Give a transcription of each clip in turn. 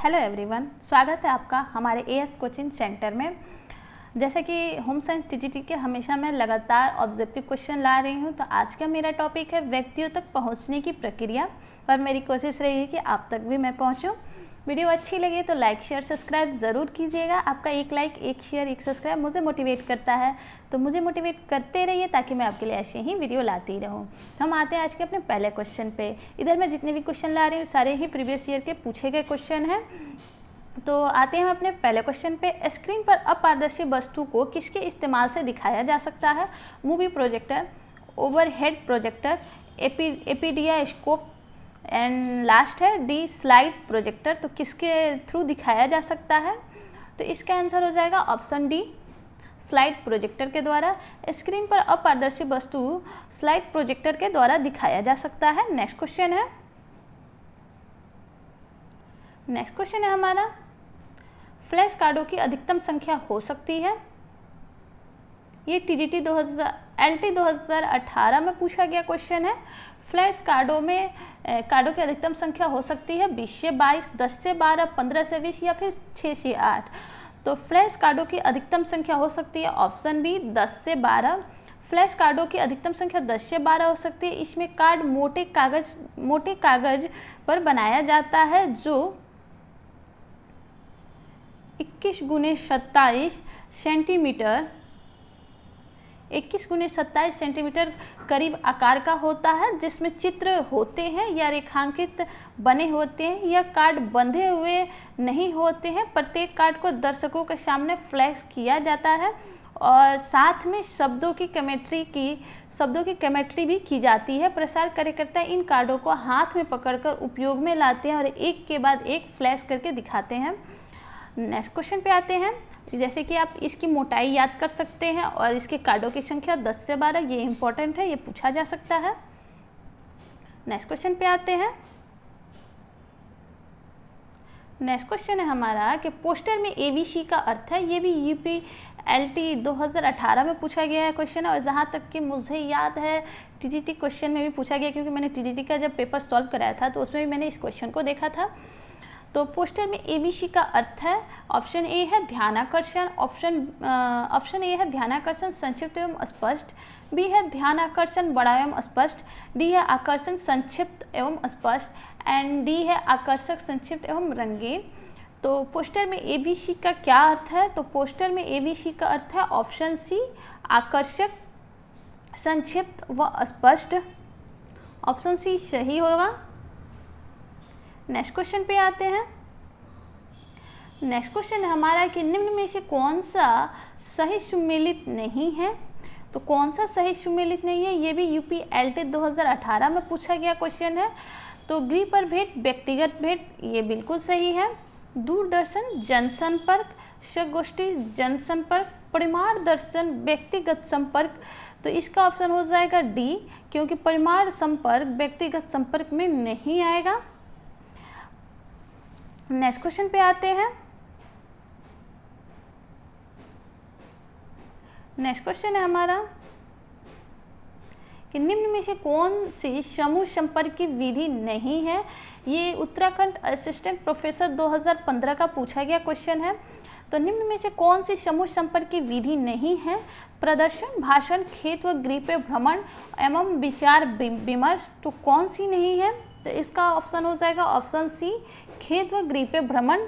Hello everyone, स्वागत है आपका हमारे एएस कोचिंग सेंटर में। जैसे कि होम साइंस टीजीटी के हमेशा मैं लगातार ऑब्जेक्टिव क्वेश्चन ला रही हूं, तो आज का मेरा टॉपिक है व्यक्तियों तक पहुंचने की प्रक्रिया। और मेरी कोशिश रहेगी कि आप तक भी मैं पहुंचूं। वीडियो अच्छी लगे तो लाइक शेयर सब्सक्राइब ज़रूर कीजिएगा। आपका एक लाइक, एक शेयर, एक सब्सक्राइब मुझे मोटिवेट करता है, तो मुझे मोटिवेट करते रहिए ताकि मैं आपके लिए ऐसे ही वीडियो लाती रहूं। हम आते हैं आज के अपने पहले क्वेश्चन पे। इधर मैं जितने भी क्वेश्चन ला रही हूँ सारे ही प्रीवियस ईयर के पूछे गए क्वेश्चन हैं। तो आते हैं हम अपने पहले क्वेश्चन पे। स्क्रीन पर अपारदर्शी वस्तु को किसके इस्तेमाल से दिखाया जा सकता है? Movie projector, overhead projector, epidiascope and last है डी स्लाइड प्रोजेक्टर। तो किसके थ्रू दिखाया जा सकता है? तो इसका आंसर हो जाएगा ऑप्शन डी, स्लाइड प्रोजेक्टर के द्वारा। स्क्रीन पर अपारदर्शी वस्तु स्लाइड प्रोजेक्टर के द्वारा दिखाया जा सकता है। नेक्स्ट क्वेश्चन है हमारा, फ्लैश कार्डों की अधिकतम संख्या हो सकती है? ये टीजीटी 2018 में पूछा गया क्वेश्चन है। फ्लैश कार्डों की अधिकतम संख्या हो सकती है 20 से 22, 10 से 12, 15 से 20 या फिर 6 से 8। तो फ्लैश कार्डों की अधिकतम संख्या हो सकती है ऑप्शन बी 10 से 12। फ्लैश कार्डों की अधिकतम संख्या 10 से 12 हो सकती है। इसमें कार्ड मोटे कागज पर बनाया जाता है जो 21 × 27 सेंटीमीटर 21 × 27 सेंटीमीटर करीब आकार का होता है, जिसमें चित्र होते हैं या रेखांकित बने होते हैं। यह कार्ड बंधे हुए नहीं होते हैं। प्रत्येक कार्ड को दर्शकों के सामने फ्लैश किया जाता है और साथ में शब्दों की केमेट्री भी की जाती है। प्रसार कार्यकर्ता इन कार्डों को हाथ में पकड़कर उपयोग में लाते हैं और एक के बाद एक फ्लैश करके दिखाते हैं। नेक्स्ट क्वेश्चन पे आते हैं। जैसे कि आप इसकी मोटाई याद कर सकते हैं और इसके कार्डों की संख्या 10 से 12, ये इंपॉर्टेंट है, ये पूछा जा सकता है। नेक्स्ट क्वेश्चन पे आते हैं। नेक्स्ट क्वेश्चन है हमारा कि पोस्टर में एबीसी का अर्थ है। ये भी यूपीएलटी 2018 में पूछा गया है क्वेश्चन है, और जहाँ तक कि मुझे याद है टीजीटी क्वेश्चन में भी पूछा गया, क्योंकि मैंने टीजीटी का जब पेपर सॉल्व कराया था तो उसमें भी मैंने इस क्वेश्चन को देखा था। तो पोस्टर में एबीसी का अर्थ है, ऑप्शन ए है ध्यानाकर्षण, ऑप्शन ए है ध्यानाकर्षण संक्षिप्त एवं स्पष्ट, बी है ध्यानाकर्षण बड़ा एवं स्पष्ट, डी है आकर्षण संक्षिप्त एवं स्पष्ट, एंड डी है आकर्षक संक्षिप्त एवं रंगीन। तो पोस्टर में एबीसी का क्या अर्थ है? तो पोस्टर में एबीसी का अर्थ है ऑप्शन सी, आकर्षक, संक्षिप्त व स्पष्ट। ऑप्शन सी सही होगा। नेक्स्ट क्वेश्चन पे आते हैं। नेक्स्ट क्वेश्चन है हमारा कि निम्न में से कौन सा सही सुमेलित नहीं है? तो कौन सा सही सुमेलित नहीं है? ये भी यूपीएलटी 2018 में पूछा गया क्वेश्चन है। तो गृह पर भेंट, व्यक्तिगत भेंट, ये बिल्कुल सही है। दूरदर्शन जनसंपर्क, संगोष्ठी जनसंपर्क, परिमाण दर्शन व्यक्तिगत संपर्क। तो इसका ऑप्शन हो जाएगा डी, क्योंकि परिमाण संपर्क व्यक्तिगत संपर्क में नहीं आएगा। नेक्स्ट क्वेश्चन पे आते हैं। नेक्स्ट क्वेश्चन है हमारा कि निम्न में से कौन सी समूह संपर्क की विधि नहीं है? ये उत्तराखंड असिस्टेंट प्रोफेसर 2015 का पूछा गया क्वेश्चन है। तो निम्न में से कौन सी समूह संपर्क की विधि नहीं है? प्रदर्शन, भाषण, खेत व गृह पे भ्रमण एवं विचार विमर्श। तो कौन सी नहीं है? तो इसका ऑप्शन हो जाएगा ऑप्शन सी, खेत व गृह पे भ्रमण।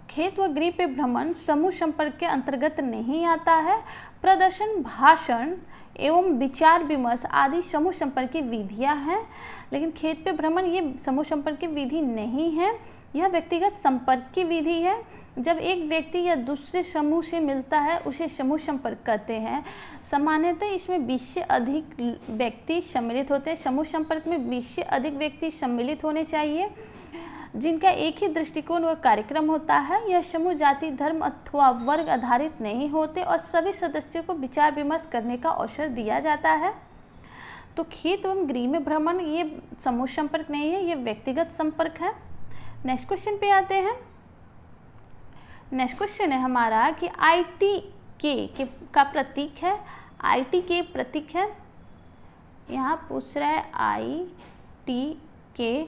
खेत व गृह पे भ्रमण समूह संपर्क के अंतर्गत नहीं आता है। प्रदर्शन, भाषण एवं विचार विमर्श आदि समूह संपर्क की विधियां हैं, लेकिन खेत पे भ्रमण ये समूह संपर्क की विधि नहीं है। यह व्यक्तिगत संपर्क की विधि है। जब एक व्यक्ति या दूसरे समूह से मिलता है उसे समूह संपर्क कहते हैं। सामान्यतः इसमें 20 से अधिक व्यक्ति सम्मिलित होते हैं। समूह संपर्क में 20 से अधिक व्यक्ति सम्मिलित होने चाहिए, जिनका एक ही दृष्टिकोण व कार्यक्रम होता है। यह समूह जाति, धर्म अथवा वर्ग आधारित नहीं होते और सभी सदस्यों को विचार विमर्श करने का अवसर दिया जाता है। तो खेत एवं गृह में भ्रमण ये समूह संपर्क नहीं है, ये व्यक्तिगत संपर्क है। नेक्स्ट क्वेश्चन पे आते हैं। नेक्स्ट क्वेश्चन है हमारा कि ITK का प्रतीक है। ITK प्रतीक है, यहाँ पूछ रहा है ITK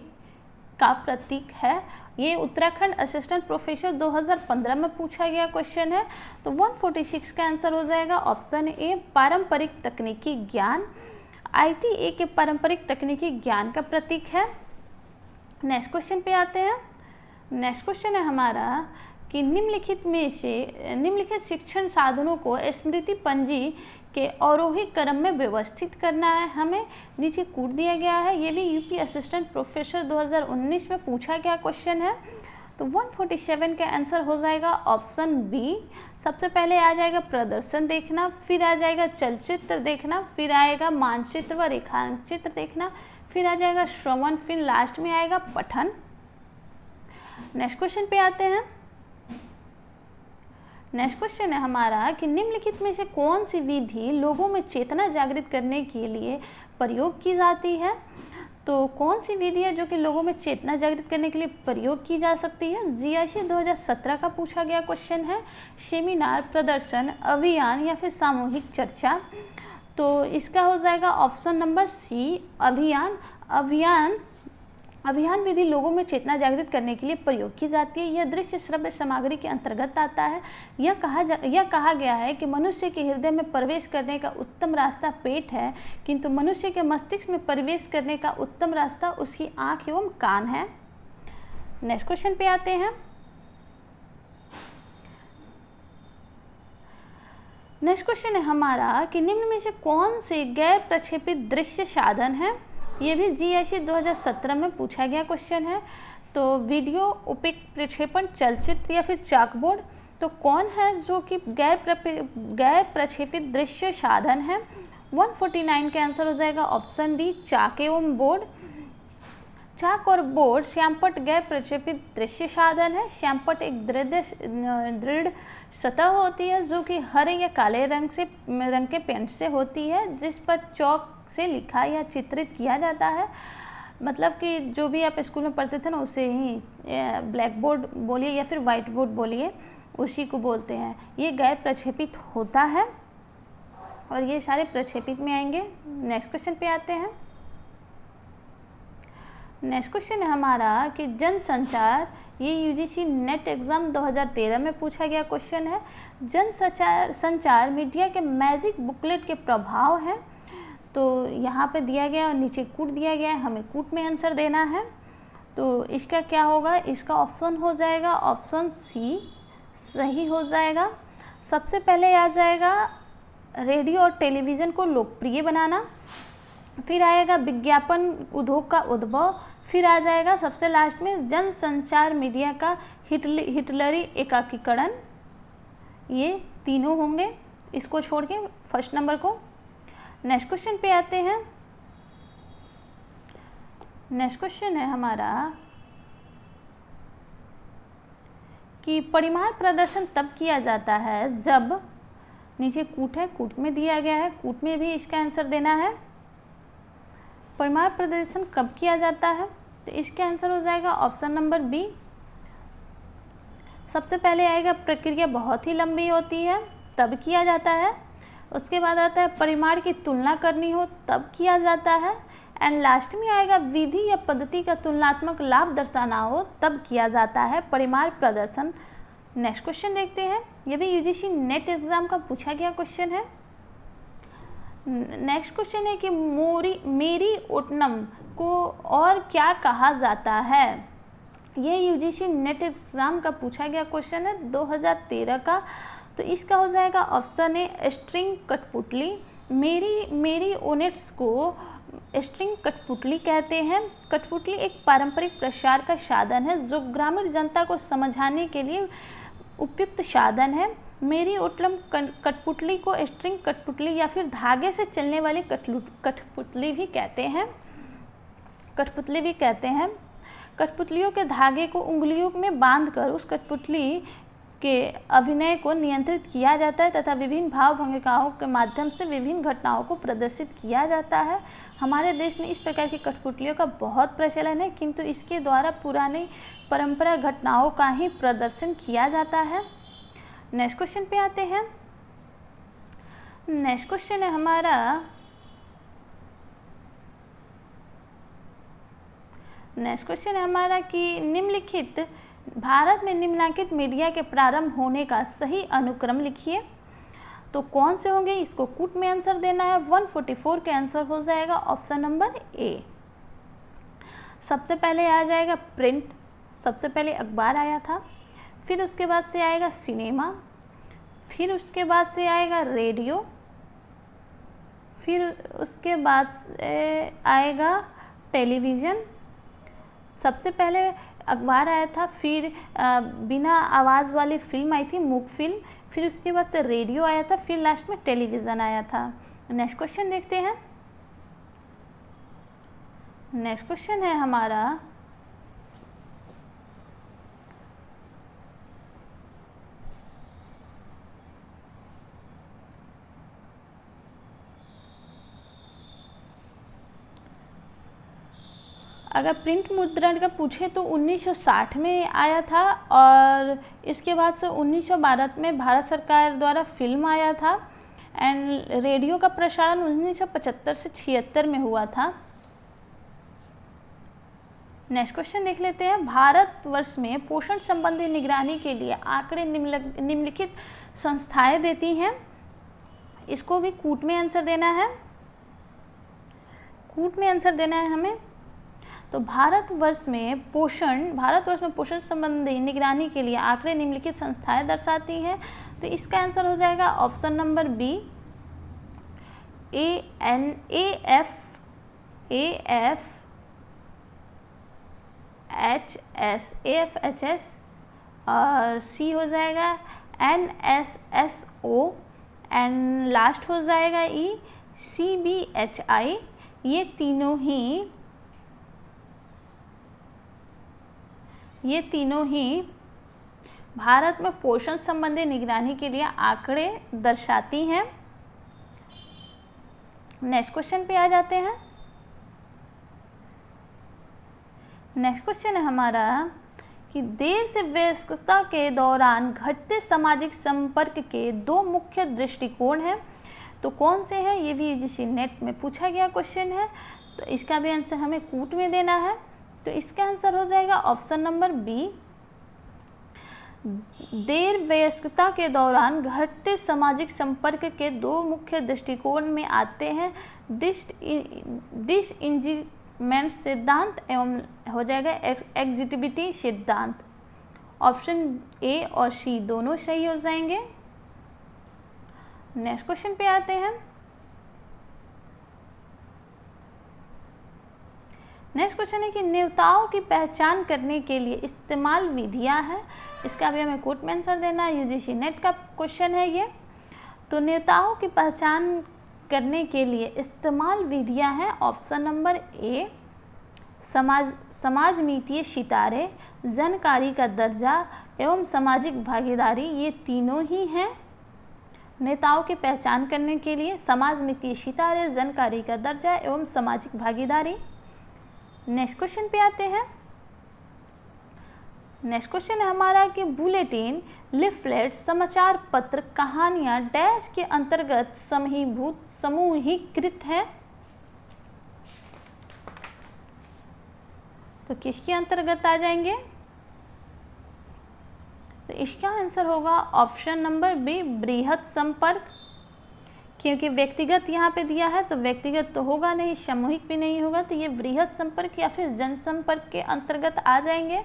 का प्रतीक है? ये उत्तराखंड असिस्टेंट प्रोफेसर 2015 में पूछा गया क्वेश्चन है। तो 146 का आंसर हो जाएगा ऑप्शन ए, पारंपरिक तकनीकी ज्ञान। ITA के पारंपरिक तकनीकी ज्ञान का प्रतीक है। नेक्स्ट क्वेश्चन पे आते हैं। नेक्स्ट क्वेश्चन है हमारा कि निम्नलिखित शिक्षण साधनों को स्मृति पंजी के आरोही क्रम में व्यवस्थित करना है। हमें नीचे कूट दिया गया है। ये भी यूपी असिस्टेंट प्रोफेसर 2019 में पूछा गया क्वेश्चन है। तो 147 का आंसर हो जाएगा ऑप्शन बी। सबसे पहले आ जाएगा प्रदर्शन देखना, फिर आ जाएगा चलचित्र देखना, फिर आएगा मानचित्र व रेखांचित्र देखना, फिर आ जाएगा श्रवण, फिर लास्ट में आएगा पठन। नेक्स्ट क्वेश्चन पे आते हैं। नेक्स्ट क्वेश्चन है हमारा कि निम्नलिखित में से कौन सी विधि लोगों में चेतना जागृत करने के लिए प्रयोग की जाती है? तो कौन सी विधि है जो कि लोगों में चेतना जागृत करने के लिए प्रयोग की जा सकती है? GIC 2017 का पूछा गया क्वेश्चन है। सेमिनार, प्रदर्शन, अभियान या फिर सामूहिक चर्चा। तो इसका हो जाएगा ऑप्शन नंबर सी, अभियान। अभियान विधि लोगों में चेतना जागृत करने के लिए प्रयोग की जाती है। यह दृश्य श्रव्य सामग्री के अंतर्गत आता है। यह कहा गया है कि मनुष्य के हृदय में प्रवेश करने का उत्तम रास्ता पेट है, किंतु मनुष्य के मस्तिष्क में प्रवेश करने का उत्तम रास्ता उसकी आँख एवं कान है। नेक्स्ट क्वेश्चन पे आते हैं। नेक्स्ट क्वेश्चन है हमारा कि निम्न में से कौन से गैर प्रक्षेपित दृश्य साधन है? ये भी GIC 2017 में पूछा गया क्वेश्चन है। तो वीडियो, उपेक प्रक्षेपण, चलचित्र या फिर चाकबोर्ड। तो कौन है जो कि गैर प्रक्षेपित दृश्य साधन है? 149 का आंसर हो जाएगा ऑप्शन डी, चाक एवं बोर्ड। चाक और बोर्ड श्यामपट्ट गैर प्रक्षेपित दृश्य साधन है। श्यामपट्ट एक दृढ़ सतह होती है जो कि हरे या काले रंग के पेंट से होती है, जिस पर चौक से लिखा या चित्रित किया जाता है। मतलब कि जो भी आप स्कूल में पढ़ते थे ना, उसे ही ब्लैक बोर्ड बोलिए या फिर वाइट बोर्ड बोलिए, उसी को बोलते हैं। ये गैर प्रक्षेपित होता है और ये सारे प्रक्षेपित में आएंगे। नेक्स्ट क्वेश्चन पे आते हैं। नेक्स्ट क्वेश्चन है हमारा कि जनसंचार, ये UGC नेट एग्ज़ाम 2013 में पूछा गया क्वेश्चन है। संचार मीडिया के मैजिक बुकलेट के प्रभाव हैं। तो यहाँ पे दिया गया और नीचे कूट दिया गया है, हमें कूट में आंसर देना है। तो इसका क्या होगा? इसका ऑप्शन हो जाएगा ऑप्शन सी, सही हो जाएगा। सबसे पहले आ जाएगा रेडियो और टेलीविज़न को लोकप्रिय बनाना, फिर आएगा विज्ञापन उद्योग का उद्भव, फिर आ जाएगा सबसे लास्ट में जनसंचार मीडिया का हिटलरी एकाकीकरण। ये तीनों होंगे, इसको छोड़ के फर्स्ट नंबर को। नेक्स्ट क्वेश्चन पे आते हैं। नेक्स्ट क्वेश्चन है हमारा कि परिमाण प्रदर्शन तब किया जाता है जब, नीचे कूट है, कूट में दिया गया है, कूट में भी इसका आंसर देना है। परिमाण प्रदर्शन कब किया जाता है? तो इसका आंसर हो जाएगा ऑप्शन नंबर बी। सबसे पहले आएगा प्रक्रिया बहुत ही लंबी होती है, तब किया जाता है। उसके बाद आता है परिमाण की तुलना करनी हो, तब किया जाता है। एंड लास्ट में आएगा विधि या पद्धति का तुलनात्मक लाभ दर्शाना हो, तब किया जाता है परिमाण प्रदर्शन। नेक्स्ट क्वेश्चन देखते हैं। ये भी UGC नेट एग्ज़ाम का पूछा गया क्वेश्चन है। नेक्स्ट क्वेश्चन है कि मेरी ओटनम को और क्या कहा जाता है? ये UGC नेट एग्ज़ाम का पूछा गया क्वेश्चन है 2013 का। तो इसका हो जाएगा ऑप्शन ए, स्ट्रिंग कठपुतली। मेरी ओनेट्स को स्ट्रिंग कठपुतली कहते हैं। कठपुतली एक पारंपरिक प्रसार का साधन है जो ग्रामीण जनता को समझाने के लिए उपयुक्त साधन है। मेरी ओटलम कठपुतली को स्ट्रिंग कठपुतली या फिर धागे से चलने वाली कठपुतली भी कहते हैं। कठपुतलियों के धागे को उंगलियों में बांधकर उस कठपुतली के अभिनय को नियंत्रित किया जाता है तथा विभिन्न भाव भंगिकाओं के माध्यम से विभिन्न घटनाओं को प्रदर्शित किया जाता है। हमारे देश में इस प्रकार की कठपुतलियों का बहुत प्रचलन है, किंतु इसके द्वारा पुरानी परंपरा घटनाओं का ही प्रदर्शन किया जाता है। नेक्स्ट क्वेश्चन पे आते हैं। नेक्स्ट क्वेश्चन है हमारा नेक्स्ट क्वेश्चन है हमारा कि निम्नलिखित भारत में निम्नलिखित मीडिया के प्रारंभ होने का सही अनुक्रम लिखिए। तो कौन से होंगे, इसको कूट में आंसर देना है। 144 का आंसर हो जाएगा ऑप्शन नंबर ए। सबसे पहले आ जाएगा प्रिंट, सबसे पहले अखबार आया था, फिर उसके बाद से आएगा सिनेमा, फिर उसके बाद से आएगा रेडियो, फिर उसके बाद आएगा टेलीविज़न। सबसे पहले अखबार आया था, फिर बिना आवाज़ वाली फिल्म आई थी, मूक फिल्म, फिर उसके बाद से रेडियो आया था, फिर लास्ट में टेलीविज़न आया था। नेक्स्ट क्वेश्चन देखते हैं। नेक्स्ट क्वेश्चन है हमारा अगर प्रिंट मुद्रण का पूछे तो 1960 में आया था और इसके बाद से 1912 में भारत सरकार द्वारा फिल्म आया था एंड रेडियो का प्रसारण 1975 से 76 में हुआ था। नेक्स्ट क्वेश्चन देख लेते हैं। भारतवर्ष में पोषण संबंधी निगरानी के लिए आंकड़े निम्नलिखित संस्थाएं देती हैं। इसको भी कूट में आंसर देना है, कूट में आंसर देना है हमें। तो भारतवर्ष में पोषण संबंधी निगरानी के लिए आंकड़े निम्नलिखित संस्थाएं दर्शाती हैं। तो इसका आंसर हो जाएगा ऑप्शन नंबर बी, AFHS और सी हो जाएगा NSSO एंड लास्ट हो जाएगा ई CBHI। ये तीनों ही भारत में पोषण संबंधी निगरानी के लिए आंकड़े दर्शाती हैं। नेक्स्ट क्वेश्चन पे आ जाते हैं। नेक्स्ट क्वेश्चन है हमारा कि देर से व्यस्तता के दौरान घटते सामाजिक संपर्क के दो मुख्य दृष्टिकोण हैं। तो कौन से हैं, ये भी UGC नेट में पूछा गया क्वेश्चन है। तो इसका भी आंसर हमें कूट में देना है। तो इसका आंसर हो जाएगा ऑप्शन नंबर बी। देर वयस्कता के दौरान घटते सामाजिक संपर्क के दो मुख्य दृष्टिकोण में आते हैं डिसइंगेजमेंट सिद्धांत एवं हो जाएगा एग्जिटिविटी सिद्धांत। ऑप्शन ए और सी दोनों सही हो जाएंगे। नेक्स्ट क्वेश्चन पे आते हैं। नेक्स्ट क्वेश्चन है कि नेताओं की पहचान करने के लिए इस्तेमाल विधियां हैं। इसका भी हमें कोट में आंसर देना है। UGC नेट का क्वेश्चन है ये। तो नेताओं की पहचान करने के लिए इस्तेमाल विधियां हैं। ऑप्शन नंबर ए समाजमितीय सितारे, जानकारी का दर्जा एवं सामाजिक भागीदारी। ये तीनों ही हैं नेताओं की पहचान करने के लिए, समाजमितीय सितारे, जानकारी का दर्जा एवं सामाजिक भागीदारी। नेक्स्ट क्वेश्चन पे आते हैं। नेक्स्ट क्वेश्चन है हमारा कि बुलेटिन, लिफलेट, समाचार पत्र, कहानियां डैश के अंतर्गत समूहीकृत है। तो किसके अंतर्गत आ जाएंगे? तो इसका आंसर होगा ऑप्शन नंबर बी, बृहत संपर्क। क्योंकि व्यक्तिगत यहाँ पे दिया है तो व्यक्तिगत तो होगा नहीं, सामूहिक भी नहीं होगा, तो ये बृहत संपर्क या फिर जनसंपर्क के अंतर्गत आ जाएंगे।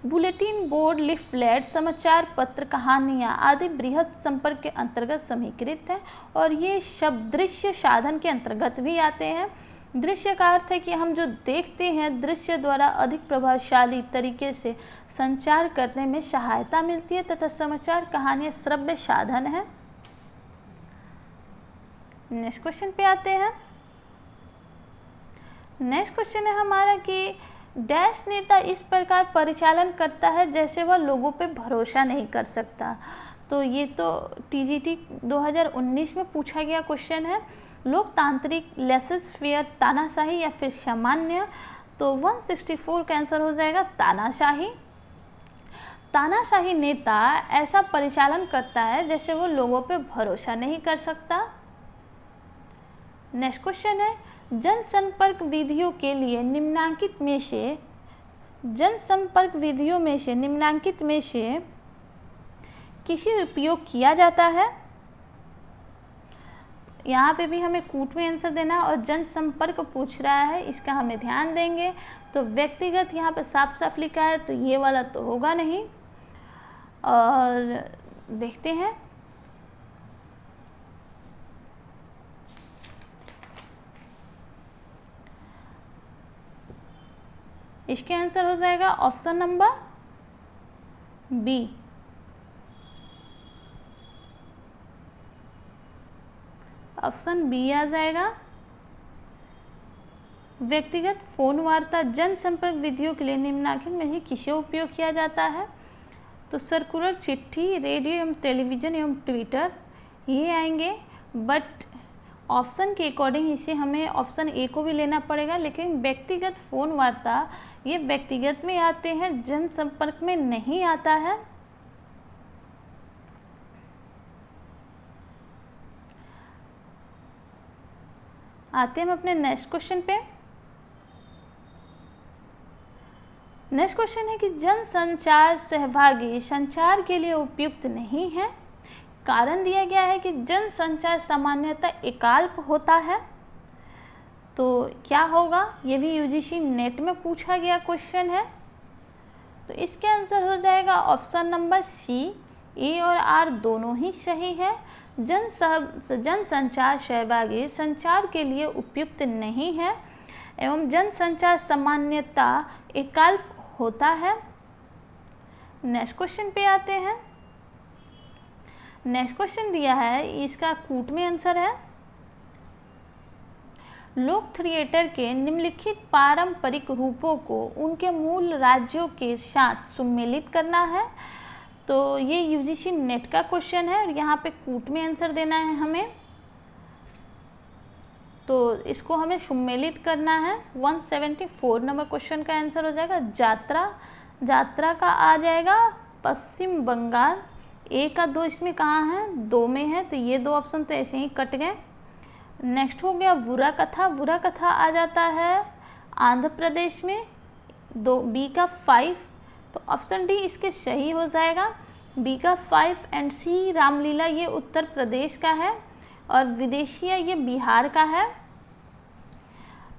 बुलेटिन बोर्ड, लिफलेट, समाचार पत्र, कहानियाँ आदि बृहत संपर्क के अंतर्गत समूहीकृत है और ये शब्द दृश्य साधन के अंतर्गत भी आते हैं। दृश्य का अर्थ है कि हम जो देखते हैं, दृश्य द्वारा अधिक प्रभावशाली तरीके से संचार करने में सहायता मिलती है तथा समाचार कहानियाँ श्रव्य साधन है। नेक्स्ट क्वेश्चन पे आते हैं। नेक्स्ट क्वेश्चन है हमारा कि डैश नेता इस प्रकार परिचालन करता है जैसे वह लोगों पे भरोसा नहीं कर सकता। तो ये तो TGT 2019 में पूछा गया क्वेश्चन है। लोकतांत्रिक, लेसेस फेयर, तानाशाही या फिर सामान्य। तो 164 का आंसर हो जाएगा तानाशाही। तानाशाही नेता ऐसा परिचालन करता है जैसे वो लोगों पे भरोसा नहीं कर सकता। नेक्स्ट क्वेश्चन है जनसंपर्क विधियों के लिए निम्नलिखित में से जनसंपर्क विधियों में से निम्नलिखित में से किसी उपयोग किया जाता है? यहाँ पे भी हमें कूट में आंसर देना और जनसंपर्क पूछ रहा है, इसका हमें ध्यान देंगे। तो व्यक्तिगत यहाँ पे साफ साफ लिखा है, तो ये वाला तो होगा नहीं। और देखते हैं, इसके आंसर हो जाएगा option number B. Option B आ जाएगा। व्यक्तिगत फोन वार्ता जनसंपर्क विधियों के लिए निम्नलिखित में से किसे उपयोग किया जाता है? तो सर्कुलर, चिट्ठी, रेडियो एवं टेलीविज़न एवं ट्विटर ये आएंगे। बट ऑप्शन के अकॉर्डिंग इसे हमें ऑप्शन ए को भी लेना पड़ेगा, लेकिन व्यक्तिगत फ़ोन वार्ता ये व्यक्तिगत में आते हैं, जनसंपर्क में नहीं आता है। आते हैं हम अपने नेक्स्ट क्वेश्चन पे। नेक्स्ट क्वेश्चन है कि जनसंचार सहभागी संचार के लिए उपयुक्त नहीं है। कारण दिया गया है कि जनसंचार सामान्यतः एकाल्प होता है। तो क्या होगा, ये भी यूजीसी नेट में पूछा गया क्वेश्चन है। तो इसके आंसर हो जाएगा ऑप्शन नंबर सी। ए और आर दोनों ही सही है। जनसंचार सहभागी संचार के लिए उपयुक्त नहीं है एवं जनसंचार सामान्यतः एकाल्प होता है। नेक्स्ट क्वेश्चन पे आते हैं। नेक्स्ट क्वेश्चन दिया है, इसका कूट में आंसर है। लोक थिएटर के निम्नलिखित पारंपरिक रूपों को उनके मूल राज्यों के साथ सम्मिलित करना है। तो ये यूजीसी नेट का क्वेश्चन है और यहाँ पे कूट में आंसर देना है हमें। तो इसको हमें सम्मिलित करना है। 174 नंबर क्वेश्चन का आंसर हो जाएगा यात्रा। यात्रा का आ जाएगा पश्चिम बंगाल। ए का 2 इसमें कहाँ है, 2 में है, तो ये 2 ऑप्शन तो ऐसे ही कट गए। नेक्स्ट हो गया बुरा कथा। बुरा कथा आ जाता है आंध्र प्रदेश में, 2 बी का 5, तो ऑप्शन डी इसके सही हो जाएगा। बी का 5 एंड सी रामलीला ये उत्तर प्रदेश का है और विदेशिया ये बिहार का है।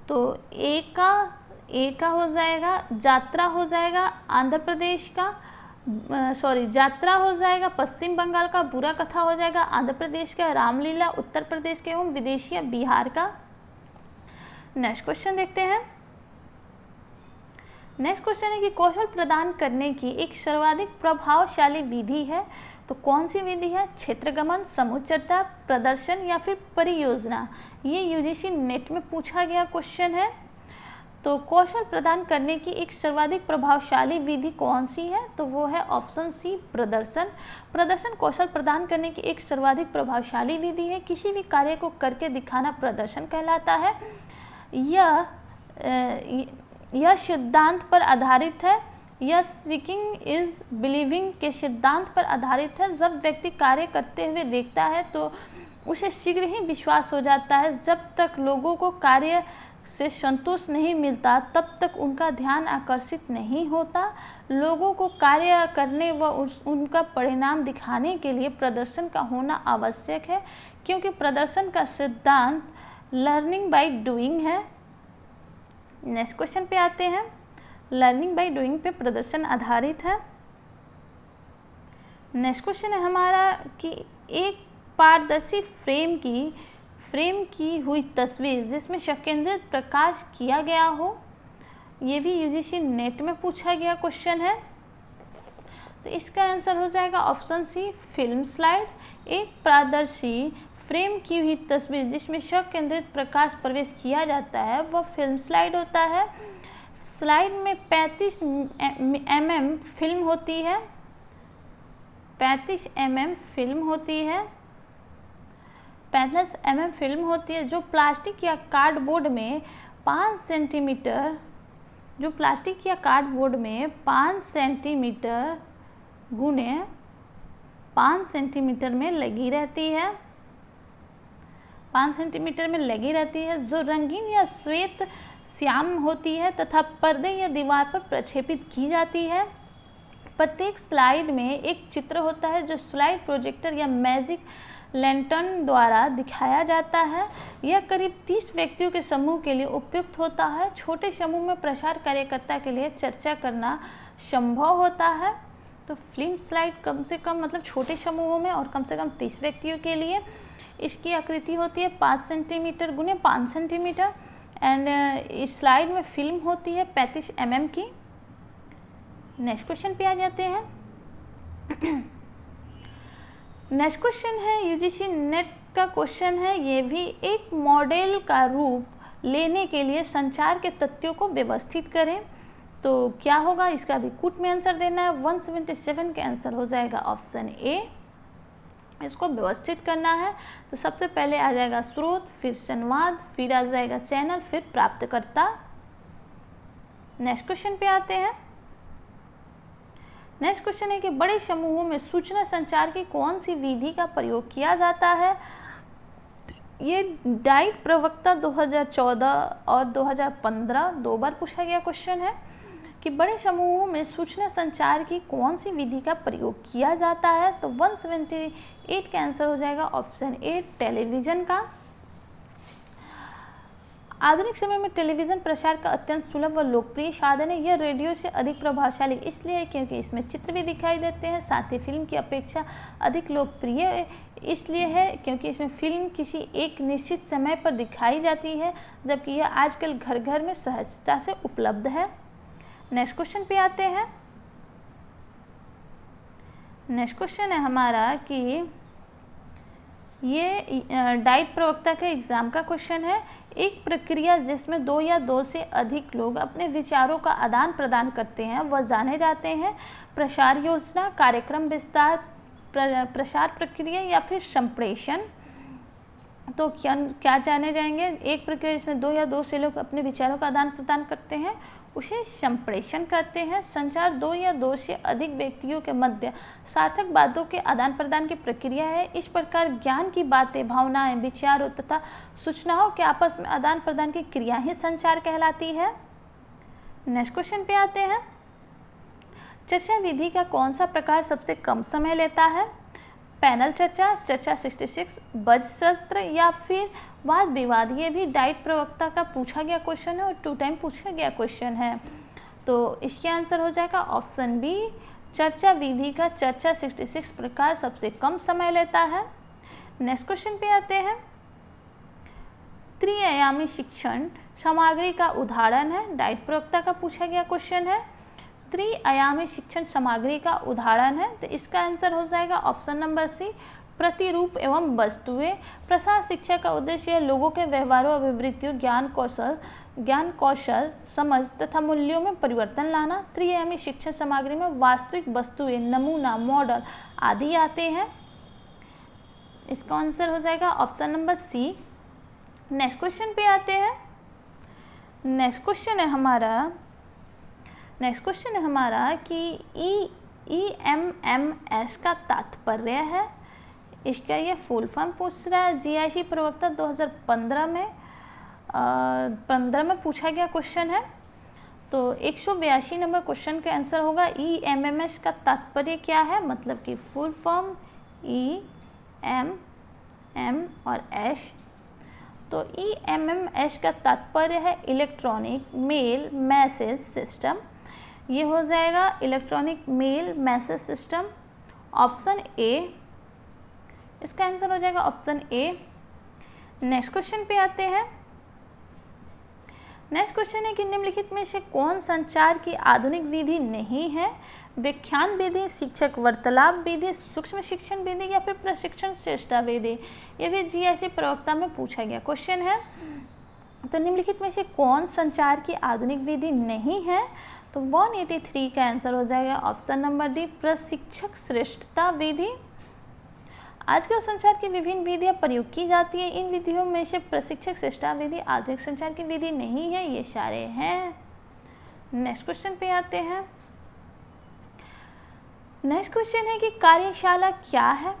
तो ए का हो जाएगा, यात्रा हो जाएगा आंध्र प्रदेश का, यात्रा हो जाएगा पश्चिम बंगाल का, बुरा कथा हो जाएगा आंध्र प्रदेश का, रामलीला उत्तर प्रदेश के एवं विदेशिया बिहार का। नेक्स्ट क्वेश्चन देखते हैं। नेक्स्ट क्वेश्चन है कि कौशल प्रदान करने की एक सर्वाधिक प्रभावशाली विधि है, तो कौन सी विधि है? क्षेत्रगमन, समुच्चयता, प्रदर्शन या फिर परियोजना। ये यूजीसी नेट में पूछा गया क्वेश्चन है। तो कौशल प्रदान करने की एक सर्वाधिक प्रभावशाली विधि कौन सी है? तो वो है ऑप्शन सी प्रदर्शन। प्रदर्शन कौशल प्रदान करने की एक सर्वाधिक प्रभावशाली विधि है। किसी भी कार्य को करके दिखाना प्रदर्शन कहलाता है। यह सिद्धांत पर आधारित है, यह सीकिंग इज बिलीविंग के सिद्धांत पर आधारित है। जब व्यक्ति कार्य करते हुए देखता है तो उसे शीघ्र ही विश्वास हो जाता है। जब तक लोगों को कार्य से संतोष नहीं मिलता तब तक उनका ध्यान आकर्षित नहीं होता। लोगों को कार्य करने व उनका परिणाम दिखाने के लिए प्रदर्शन का होना आवश्यक है, क्योंकि प्रदर्शन का सिद्धांत लर्निंग बाय डूइंग है। नेक्स्ट क्वेश्चन पे आते हैं। लर्निंग बाय डूइंग पे प्रदर्शन आधारित है। नेक्स्ट क्वेश्चन है हमारा कि एक पारदर्शी फ्रेम की हुई तस्वीर जिसमें संकेंद्रित प्रकाश किया गया हो। ये भी यूजीसी नेट में पूछा गया क्वेश्चन है। तो इसका आंसर हो जाएगा ऑप्शन सी फिल्म स्लाइड। एक पारदर्शी फ्रेम की हुई तस्वीर जिसमें संकेंद्रित प्रकाश प्रवेश किया जाता है वह फिल्म स्लाइड होता है। स्लाइड में 35 mm फिल्म होती है। 35 mm फिल्म होती है। 35 mm फिल्म होती है जो प्लास्टिक या कार्डबोर्ड में 5 सेंटीमीटर गुणे 5 सेंटीमीटर में लगी रहती है। 5 सेंटीमीटर में लगी रहती है, जो रंगीन या श्वेत श्याम होती है तथा पर्दे या दीवार पर प्रक्षेपित की जाती है। प्रत्येक स्लाइड में एक चित्र होता है जो स्लाइड प्रोजेक्टर या मैजिक लैंटर्न द्वारा दिखाया जाता है। यह करीब 30 व्यक्तियों के समूह के लिए उपयुक्त होता है। छोटे समूह में प्रसार कार्यकर्ता के लिए चर्चा करना संभव होता है। तो फिल्म स्लाइड कम से कम मतलब छोटे समूहों में और कम से कम 30 व्यक्तियों के लिए। इसकी आकृति होती है 5 सेंटीमीटर गुने 5 सेंटीमीटर एंड इस स्लाइड में फिल्म होती है 35 mm की। नेक्स्ट क्वेश्चन पे आ जाते हैं। नेक्स्ट क्वेश्चन है यूजीसी नेट का क्वेश्चन है। ये भी एक मॉडल का रूप लेने के लिए संचार के तथ्यों को व्यवस्थित करें। तो क्या होगा, इसका भी कुट में आंसर देना है। 177 का आंसर हो जाएगा ऑप्शन ए। इसको व्यवस्थित करना है तो सबसे पहले आ जाएगा स्रोत, फिर संवाद, फिर आ जाएगा चैनल, फिर प्राप्तकर्ता। नेक्स्ट क्वेश्चन पे आते हैं। नेक्स्ट क्वेश्चन है कि बड़े समूहों में सूचना संचार की कौन सी विधि का प्रयोग किया जाता है। ये डाइट प्रवक्ता 2014 और 2015 दो बार पूछा गया क्वेश्चन है कि बड़े समूहों में सूचना संचार की कौन सी विधि का प्रयोग किया जाता है। तो 178 का आंसर हो जाएगा ऑप्शन ए, टेलीविज़न का। आधुनिक समय में टेलीविज़न प्रसार का अत्यंत सुलभ व लोकप्रिय साधन है। यह रेडियो से अधिक प्रभावशाली इसलिए है क्योंकि इसमें चित्र भी दिखाई देते हैं। साथ ही फिल्म की अपेक्षा अधिक लोकप्रिय इसलिए है क्योंकि इसमें फिल्म किसी एक निश्चित समय पर दिखाई जाती है, जबकि यह आजकल घर घर में सहजता से उपलब्ध है। नेक्स्ट क्वेश्चन पे आते हैं। नेक्स्ट क्वेश्चन है हमारा कि ये डाइट प्रवक्ता के एग्ज़ाम का क्वेश्चन है। एक प्रक्रिया जिसमें 2 या 2 से अधिक लोग अपने विचारों का आदान प्रदान करते हैं वह जाने जाते हैं प्रसार योजना, कार्यक्रम विस्तार, प्रसार प्रक्रिया या फिर संप्रेषण। तो क्या जाने जाएंगे। एक प्रक्रिया जिसमें 2 या 2 से लोग अपने विचारों का आदान प्रदान करते हैं उसे संप्रेषण कहते हैं। संचार 2 या 2 से अधिक व्यक्तियों के मध्य सार्थक बातों के आदान प्रदान की प्रक्रिया है। इस प्रकार ज्ञान की बातें, भावनाएं, विचारों तथा सूचनाओं के आपस में आदान प्रदान की क्रिया ही संचार कहलाती है। नेक्स्ट क्वेश्चन पे आते हैं। चर्चा विधि का कौन सा प्रकार सबसे कम समय लेता है। पैनल चर्चा, चर्चा 66, बज सत्र या फिर वाद विवाद। ये भी डाइट प्रवक्ता का पूछा गया क्वेश्चन है और 2 टाइम पूछा गया क्वेश्चन है। तो इसके आंसर हो जाएगा ऑप्शन बी, चर्चा विधि का चर्चा 66 प्रकार सबसे कम समय लेता है। नेक्स्ट क्वेश्चन पे आते हैं। त्रिआयामी शिक्षण सामग्री का उदाहरण है। डाइट प्रवक्ता का पूछा गया क्वेश्चन है। त्रिआयामी शिक्षण सामग्री का उदाहरण है तो इसका आंसर हो जाएगा ऑप्शन नंबर सी, प्रतिरूप एवं वस्तुएं। प्रसार शिक्षा का उद्देश्य है लोगों के व्यवहारों, अभिवृत्तियों, ज्ञान कौशल, समझ तथा मूल्यों में परिवर्तन लाना। त्रिआयामी शिक्षण सामग्री में वास्तविक वस्तुएं, नमूना, मॉडल आदि आते हैं। इसका आंसर हो जाएगा option number C. Next question पे आते हैं। नेक्स्ट क्वेश्चन है हमारा कि EMMS का तात्पर्य है। इसका ये फुल फॉर्म पूछ रहा है। GIC प्रवक्ता 2015 में पूछा गया क्वेश्चन है। तो 182 नंबर क्वेश्चन का आंसर होगा EMMS का तात्पर्य क्या है, मतलब कि फुल फॉर्म EMM और S। तो EMMS का तात्पर्य है इलेक्ट्रॉनिक मेल मैसेज सिस्टम। ये हो जाएगा electronic mail message system, option A. इसका आंसर हो जाएगा ऑप्शन ए। नेक्स्ट क्वेश्चन पे आते हैं। नेक्स्ट क्वेश्चन है कि निम्नलिखित में से कौन संचार की आधुनिक विधि नहीं है। व्याख्यान विधि, शिक्षक वार्तालाप विधि, सूक्ष्म शिक्षण विधि या फिर प्रशिक्षण श्रेष्ठता विधि। ये भी GIC प्रवक्ता में पूछा गया क्वेश्चन है। तो निम्नलिखित में से कौन संचार की आधुनिक विधि नहीं है। तो 183 का आंसर हो जाएगा ऑप्शन नंबर डी, प्रशिक्षक श्रेष्ठता विधि। आजकल संचार की विभिन्न विधियां प्रयोग की जाती है। इन विधियों में से प्रशिक्षक श्रेष्ठता विधि आधुनिक संचार की विधि नहीं है, ये सारे हैं। नेक्स्ट क्वेश्चन पे आते हैं। नेक्स्ट क्वेश्चन है कि कार्यशाला क्या है।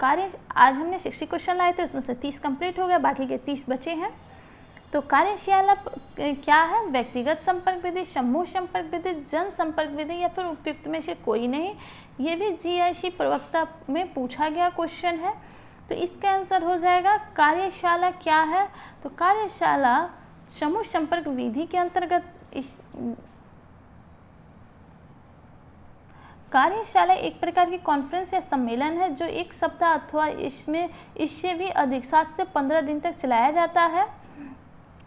आज हमने 60 क्वेश्चन लाए थे, उसमें से 30 कंप्लीट हो गया, बाकी के 30 बचे हैं। तो कार्यशाला क्या है? व्यक्तिगत संपर्क विधि, समूह संपर्क विधि, जन संपर्क विधि या फिर उपयुक्त में से कोई नहीं। ये भी जीआईसी प्रवक्ता में पूछा गया क्वेश्चन है। तो इसका आंसर हो जाएगा कार्यशाला क्या है? तो कार्यशाला समूह संपर्क विधि के अंतर्गत कार्यशाला एक प्रकार की कॉन्फ्रेंस या सम्मेलन है जो एक सप्ताह अथवा इससे भी अधिक 7 से 15 दिन तक चलाया जाता है।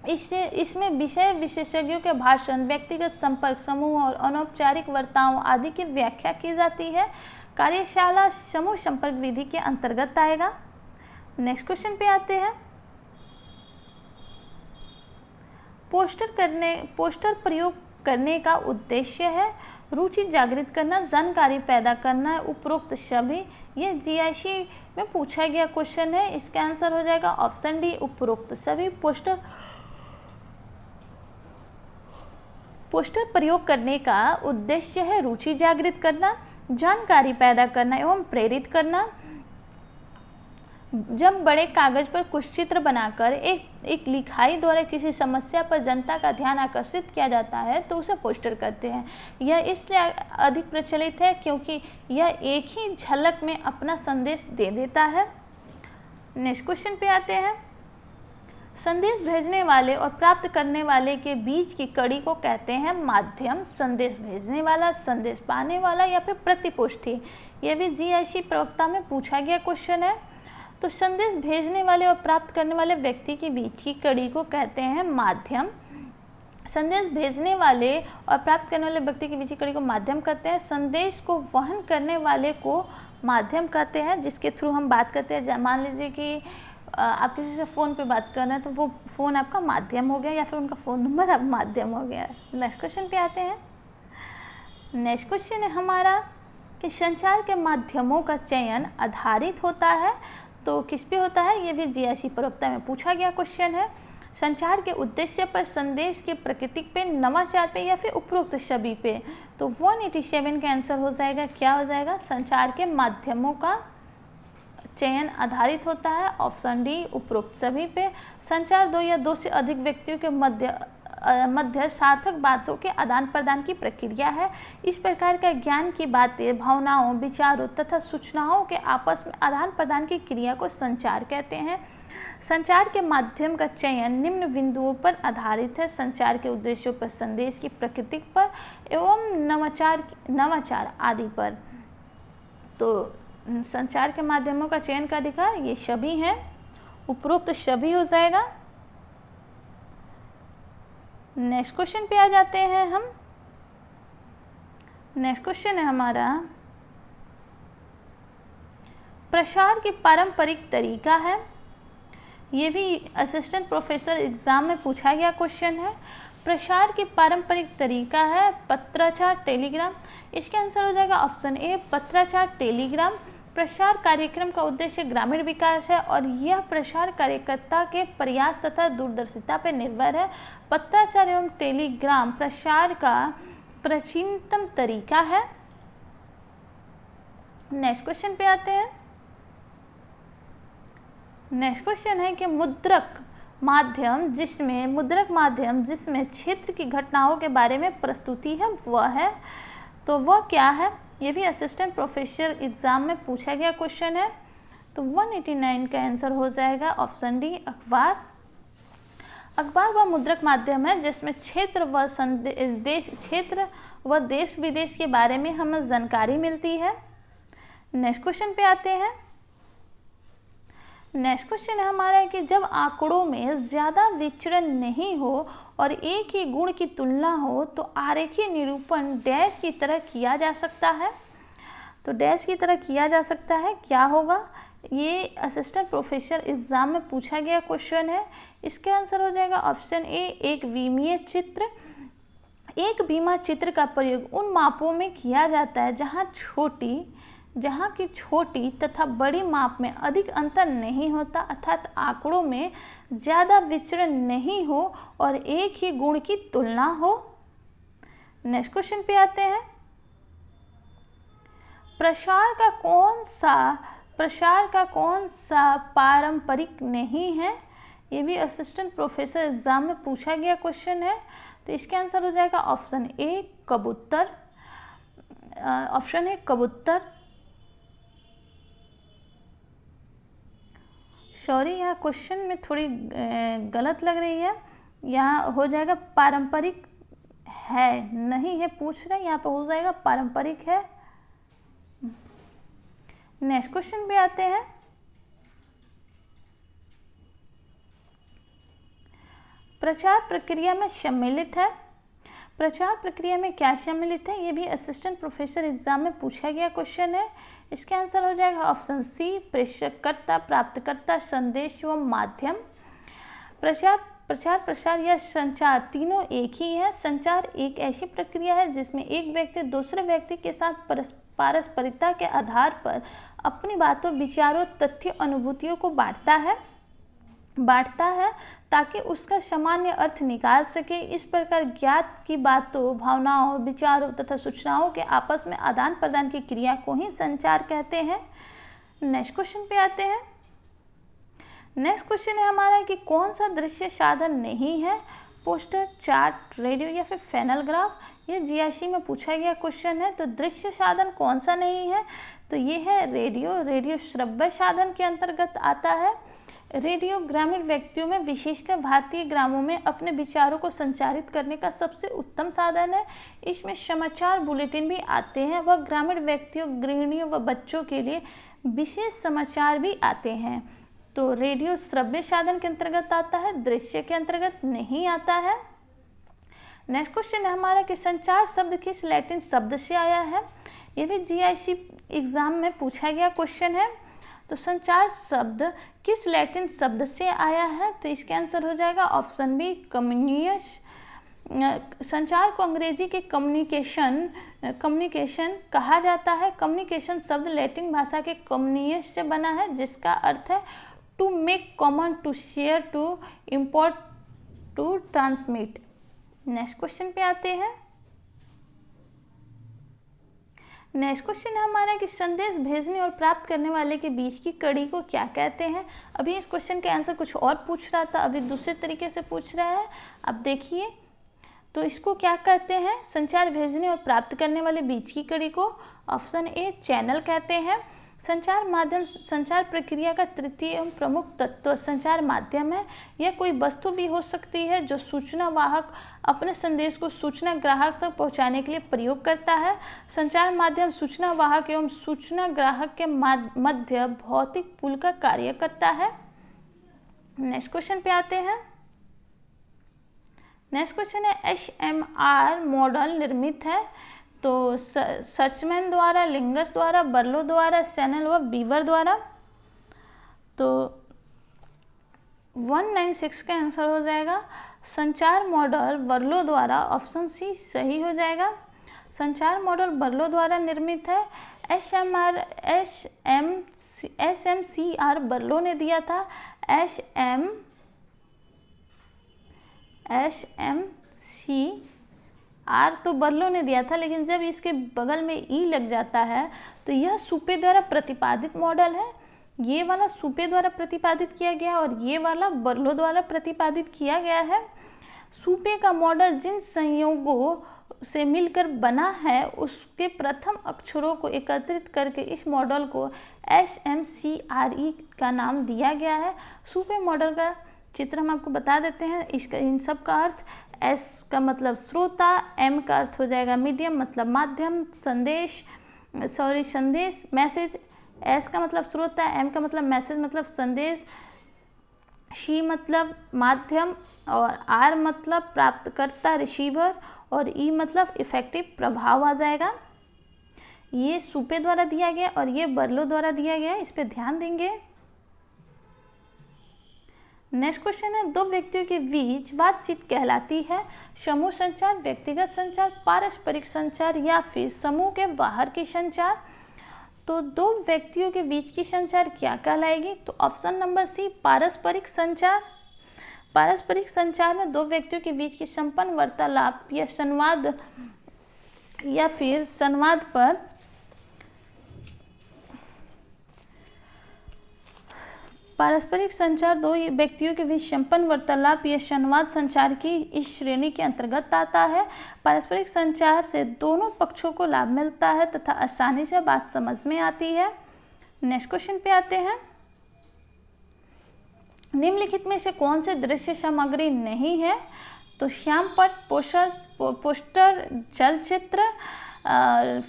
इसमें विषय विशेषज्ञों के भाषण, व्यक्तिगत संपर्क, समूह और अनौपचारिक वार्ताओं आदि की व्याख्या की जाती है। कार्यशाला समूह संपर्क विधि के अंतर्गत आएगा। नेक्स्ट क्वेश्चन पे आते हैं। पोस्टर प्रयोग करने का उद्देश्य है रुचि जागृत करना, जानकारी पैदा करना, उपरोक्त सभी। ये जीआईसी में पूछा गया क्वेश्चन है। इसका आंसर हो जाएगा ऑप्शन डी, उपरोक्त सभी। पोस्टर प्रयोग करने का उद्देश्य है रुचि जागृत करना, जानकारी पैदा करना एवं प्रेरित करना। जब बड़े कागज पर कुछ चित्र बनाकर एक लिखाई द्वारा किसी समस्या पर जनता का ध्यान आकर्षित किया जाता है तो उसे पोस्टर कहते हैं। यह इसलिए अधिक प्रचलित है क्योंकि यह एक ही झलक में अपना संदेश दे देता है। नेक्स्ट क्वेश्चन पे आते हैं। संदेश भेजने वाले और प्राप्त करने वाले के बीच की कड़ी को कहते हैं माध्यम। संदेश भेजने वाला, संदेश पाने वाला या फिर प्रतिपोष्ठी। यह भी जीआईसी प्रवक्ता में पूछा गया क्वेश्चन है। तो संदेश भेजने वाले और प्राप्त करने वाले व्यक्ति के बीच की कड़ी को कहते हैं माध्यम। संदेश भेजने वाले और प्राप्त करने वाले व्यक्ति के बीच की कड़ी को माध्यम कहते हैं। संदेश को वहन करने वाले को माध्यम कहते हैं, जिसके थ्रू हम बात करते हैं। मान लीजिए कि आप किसी से फ़ोन पे बात कर रहे हैं तो वो फ़ोन आपका माध्यम हो गया या फिर उनका फ़ोन नंबर आप माध्यम हो गया। नेक्स्ट क्वेश्चन पे आते हैं। नेक्स्ट क्वेश्चन है हमारा कि संचार के माध्यमों का चयन आधारित होता है तो किस पे होता है? ये भी जीआईसी प्रवक्ता में पूछा गया क्वेश्चन है। संचार के उद्देश्य पर, संदेश के प्रकृति पे, नवाचार पे या फिर उपरोक्त सभी पे। तो 187 का आंसर हो जाएगा, क्या हो जाएगा? संचार के माध्यमों का चयन आधारित होता है, ऑप्शन डी, उपरोक्त सभी पे। संचार दो या दो से अधिक व्यक्तियों के मध्य सार्थक बातों के आदान प्रदान की प्रक्रिया है। इस प्रकार का ज्ञान की बातें, भावनाओं, विचारों तथा सूचनाओं के आपस में आदान प्रदान की क्रिया को संचार कहते हैं। संचार के माध्यम का चयन निम्न बिंदुओं पर आधारित है: संचार के उद्देश्यों पर, संदेश की प्रकृति पर एवं नवाचार आदि पर। तो संचार के माध्यमों का चयन का अधिकार ये सभी हैं, उपरोक्त सभी हो जाएगा। नेक्स्ट क्वेश्चन पे आ जाते हैं हम। नेक्स्ट क्वेश्चन है हमारा प्रसार की पारंपरिक तरीका है। ये भी असिस्टेंट प्रोफेसर एग्जाम में पूछा गया क्वेश्चन है। प्रसार की पारंपरिक तरीका है पत्राचार, टेलीग्राम। इसका आंसर हो जाएगा ऑप्शन ए, पत्राचार, टेलीग्राम। प्रसार कार्यक्रम का उद्देश्य ग्रामीण विकास है और यह प्रसार कार्यकर्ता के प्रयास तथा दूरदर्शिता पर निर्भर है। पत्राचार एवं टेलीग्राम प्रसार का प्राचीनतम तरीका है। नेक्स्ट क्वेश्चन पे आते हैं। नेक्स्ट क्वेश्चन है कि मुद्रक माध्यम जिसमें क्षेत्र की घटनाओं के बारे में प्रस्तुति है वह है, तो वह क्या है? ये भी असिस्टेंट प्रोफेसर एग्जाम में पूछा गया क्वेश्चन है। तो 189 का आंसर हो जाएगा ऑप्शन डी, अखबार। अखबार वह मुद्रक माध्यम है जिसमें क्षेत्र व देश विदेश के बारे में हमें जानकारी मिलती है। नेक्स्ट क्वेश्चन पे आते हैं। नेक्स्ट क्वेश्चन है हमारा कि जब आंकड़ों में ज़्यादा विचरण नहीं हो और एक ही गुण की तुलना हो तो आरेखीय निरूपण डैश की तरह किया जा सकता है। तो डैश की तरह किया जा सकता है, क्या होगा? ये असिस्टेंट प्रोफेसर एग्जाम में पूछा गया क्वेश्चन है। इसका आंसर हो जाएगा ऑप्शन ए, एक विमीय चित्र। एक विमा चित्र का प्रयोग उन मापों में किया जाता है जहाँ की छोटी तथा बड़ी माप में अधिक अंतर नहीं होता, अर्थात आंकड़ों में ज़्यादा विचरण नहीं हो और एक ही गुण की तुलना हो। नेक्स्ट क्वेश्चन पे आते हैं। प्रसार का कौन सा पारंपरिक नहीं है? ये भी असिस्टेंट प्रोफेसर एग्जाम में पूछा गया क्वेश्चन है। तो इसका आंसर हो जाएगा ऑप्शन ए कबूतर। ऑप्शन ए कबूतर। सॉरी, यहाँ क्वेश्चन में थोड़ी गलत लग रही है। यहाँ हो जाएगा पारंपरिक है, नहीं है पूछ रहे, यहाँ पे हो जाएगा पारंपरिक है। नेक्स्ट क्वेश्चन पे आते हैं। प्रचार प्रक्रिया में सम्मिलित है। प्रचार प्रक्रिया में क्या सम्मिलित है, ये भी असिस्टेंट प्रोफेसर एग्जाम में पूछा गया क्वेश्चन है। इसका आंसर हो जाएगा ऑप्शन सी प्रेषककर्ता, प्राप्तकर्ता, संदेश व माध्यम। प्रचार प्रसार या संचार तीनों एक ही है। संचार एक ऐसी प्रक्रिया है जिसमें एक व्यक्ति दूसरे व्यक्ति के साथ पारस्परिकता के आधार पर अपनी बातों, विचारों, तथ्यों, अनुभूतियों को बांटता है ताकि उसका सामान्य अर्थ निकाल सके। इस प्रकार ज्ञात की बातों, भावनाओं, विचारों तथा सूचनाओं के आपस में आदान प्रदान की क्रिया को ही संचार कहते हैं। नेक्स्ट क्वेश्चन पे आते हैं। नेक्स्ट क्वेश्चन है हमारा कि कौन सा दृश्य साधन नहीं है। पोस्टर, चार्ट, रेडियो या फिर फेनलग्राफ। ये जीआईसी में पूछा गया क्वेश्चन है। तो दृश्य साधन कौन सा नहीं है, तो ये है रेडियो। रेडियो श्रव्य साधन के अंतर्गत आता है। रेडियो ग्रामीण व्यक्तियों में, विशेषकर भारतीय ग्रामों में अपने विचारों को संचारित करने का सबसे उत्तम साधन है। इसमें समाचार बुलेटिन भी आते हैं। वह ग्रामीण व्यक्तियों, गृहिणियों व बच्चों के लिए विशेष समाचार भी आते हैं। तो रेडियो श्रव्य साधन के अंतर्गत आता है, दृश्य के अंतर्गत नहीं आता है। नेक्स्ट क्वेश्चन है हमारा कि संचार शब्द किस लैटिन शब्द से आया है। ये भी जीआईसी एग्जाम में पूछा गया क्वेश्चन है। तो संचार शब्द किस लैटिन शब्द से आया है, तो इसका आंसर हो जाएगा ऑप्शन बी कम्युनियस। संचार को अंग्रेजी के कम्युनिकेशन कहा जाता है। कम्युनिकेशन शब्द लैटिन भाषा के कम्युनियस से बना है, जिसका अर्थ है to make common, to share, to import, to transmit. Next question पे आते हैं। नेक्स्ट क्वेश्चन है हमारा कि संदेश भेजने और प्राप्त करने वाले के बीच की कड़ी को क्या कहते हैं। अभी इस क्वेश्चन का आंसर कुछ और पूछ रहा था, अभी दूसरे तरीके से पूछ रहा है। अब देखिए, तो इसको क्या कहते हैं, संचार भेजने और प्राप्त करने वाले बीच की कड़ी को ऑप्शन ए चैनल कहते हैं। संचार माध्यम संचार प्रक्रिया का तृतीय एवं प्रमुख तत्व संचार माध्यम है। यह कोई वस्तु भी हो सकती है जो सूचना वाहक अपने संदेश को सूचना ग्राहक तक पहुंचाने के लिए प्रयोग करता है। संचार माध्यम सूचना वाहक एवं सूचना ग्राहक के मध्य भौतिक पुल का कार्य करता है। नेक्स्ट क्वेश्चन पे आते हैं। नेक्स्ट क्वेश्चन है एचएमआर मॉडल निर्मित है। तो सर्चमैन द्वारा, लिंगस द्वारा, बर्लो द्वारा, सैनल व बीवर द्वारा। तो 196 का आंसर हो जाएगा संचार मॉडल बर्लो द्वारा। ऑप्शन सी सही हो जाएगा। संचार मॉडल बर्लो द्वारा निर्मित है। एसएमसीआर बर्लो ने दिया था। एसएमसीआर तो बर्लो ने दिया था, लेकिन जब इसके बगल में ई लग जाता है तो यह सुपे द्वारा प्रतिपादित मॉडल है। ये वाला सुपे द्वारा प्रतिपादित किया गया और ये वाला बर्लो द्वारा प्रतिपादित किया गया है। सुपे का मॉडल जिन संयोगों से मिलकर बना है उसके प्रथम अक्षरों को एकत्रित करके इस मॉडल को SMCRE का नाम दिया गया है। सुपे मॉडल का चित्र हम आपको बता देते हैं। इसका इन सब का अर्थ, S का मतलब श्रोता, M का अर्थ हो जाएगा मीडियम मतलब माध्यम, संदेश मैसेज। S का मतलब श्रोता, M का मतलब मैसेज मतलब संदेश, C मतलब माध्यम और R मतलब प्राप्तकर्ता रिसीवर और E मतलब इफेक्टिव प्रभाव आ जाएगा। ये सुपे द्वारा दिया गया और ये बर्लो द्वारा दिया गया, इस पे ध्यान देंगे। नेक्स्ट क्वेश्चन है, दो व्यक्तियों के बीच बातचीत कहलाती है समूह संचार, व्यक्तिगत संचार, पारस्परिक संचार या फिर समूह के बाहर की संचार। तो दो व्यक्तियों के बीच की संचार क्या कहलाएगी, तो ऑप्शन नंबर सी पारस्परिक संचार। पारस्परिक संचार में दो व्यक्तियों के बीच की संपन्न वार्तालाप या संवाद या फिर संवाद पर पारस्परिक संचार दो व्यक्तियों के बीच संपन्न वार्तालाप या संवाद संचार की इस श्रेणी के अंतर्गत आता है। पारस्परिक संचार से दोनों पक्षों को लाभ मिलता है तथा आसानी से बात समझ में आती है। नेक्स्ट क्वेश्चन पे आते हैं। निम्नलिखित में से कौन सी दृश्य सामग्री नहीं है? तो श्यामपट्ट, पोस्टर, चलचित्र,